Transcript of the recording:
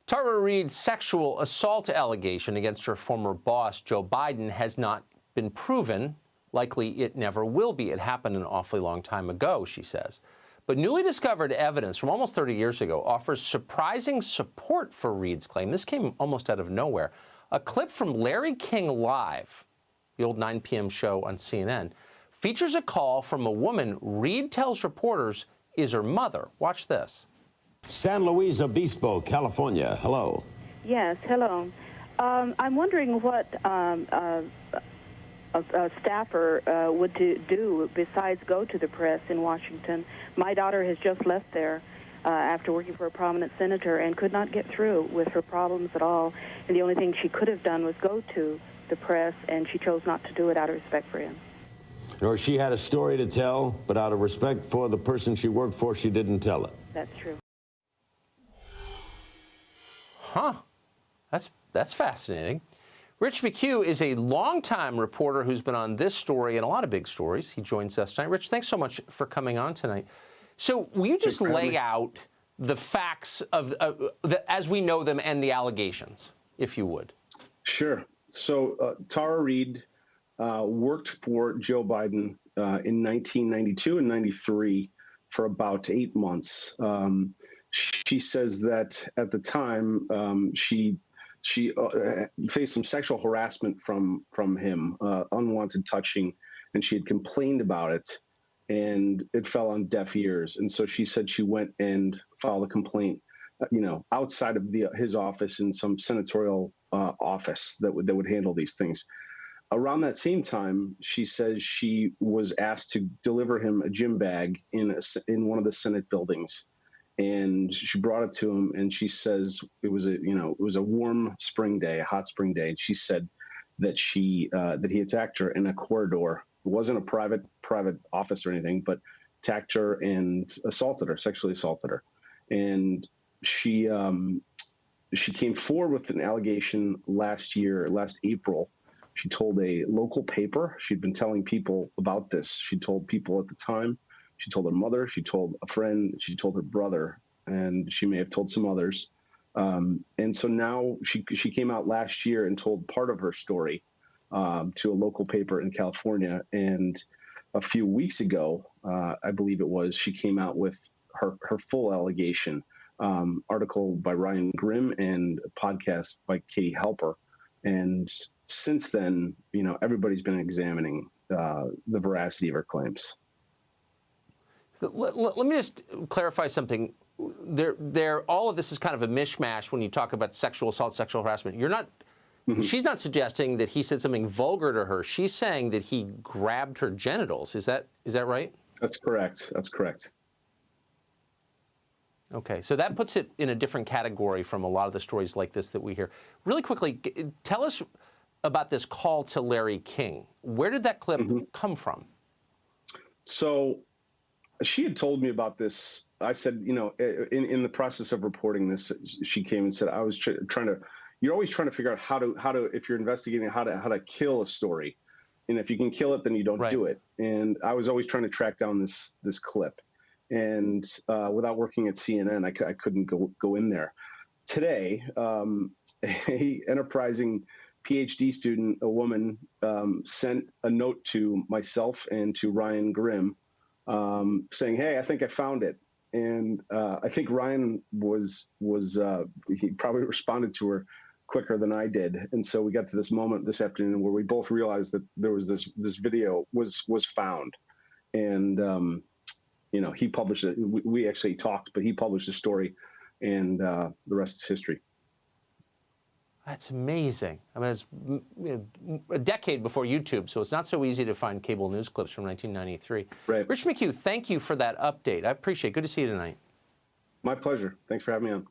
Tara Reade's sexual assault allegation against her former boss, Joe Biden, has not been proven. Likely it never will be. It happened an awfully long time ago, she says. But newly discovered evidence from almost 30 years ago offers surprising support for Reade's claim. This came almost out of nowhere. A clip from Larry King Live, the old 9 p.m. show on CNN, features a call from a woman Reade tells reporters is her mother. Watch this. San Luis Obispo, California. Hello. Yes, hello. I'm wondering what a staffer would do besides go to the press in Washington. My daughter has just left there after working for a prominent senator and could not get through with her problems at all. And the only thing she could have done was go to the press, and she chose not to do it out of respect for him. Or she had a story to tell, but out of respect for the person she worked for, she didn't tell it. That's true. Huh. That's fascinating. Rich McHugh is a longtime reporter who's been on this story and a lot of big stories. He joins us tonight. Rich, thanks so much for coming on tonight. So will you just lay out the facts of as we know them and the allegations, if you would? Sure. So Tara Reade worked for Joe Biden in 1992 and 93 for about 8 months. She says that at the time she faced some sexual harassment from him, unwanted touching, and she had complained about it, and it fell on deaf ears. And so she said she went and filed a complaint, outside of his office in some senatorial office that would handle these things. Around that same time, she says she was asked to deliver him a gym bag in one of the Senate buildings. And she brought it to him, and she says it was a warm spring day, a hot spring day. And she said that that he attacked her in a corridor. It wasn't a private office or anything, but attacked her and sexually assaulted her. And she came forward with an allegation last April. She told a local paper. She'd been telling people about this. She told people at the time. She told her mother, she told a friend, she told her brother, and she may have told some others. And so now she came out last year and told part of her story to a local paper in California. And a few weeks ago, I believe it was, she came out with her full allegation, article by Ryan Grimm and a podcast by Katie Halper. And since then, everybody's been examining the veracity of her claims. Let me just clarify something. All of this is kind of a mishmash when you talk about sexual assault, sexual harassment. You're not. Mm-hmm. She's not suggesting that he said something vulgar to her. She's saying that he grabbed her genitals. Is that right? That's correct. That's correct. Okay, so that puts it in a different category from a lot of the stories like this that we hear. Really quickly, tell us about this call to Larry King. Where did that clip come from? So she had told me about this. I said, in the process of reporting this, she came and said, I was you're always trying to figure out how to, if you're investigating how to kill a story. And if you can kill it, then you don't do it. And I was always trying to track down this clip. And without working at CNN, I couldn't go in there. Today, a enterprising PhD student, a woman, sent a note to myself and to Ryan Grimm saying, "Hey, I think I found it." And I think Ryan he probably responded to her quicker than I did. And so we got to this moment this afternoon where we both realized that there was this video was found. And he published it. We actually talked, but he published the story, and the rest is history. That's amazing. I mean, it's a decade before YouTube, so it's not so easy to find cable news clips from 1993. Right. Rich McHugh, thank you for that update. I appreciate it. Good to see you tonight. My pleasure. Thanks for having me on.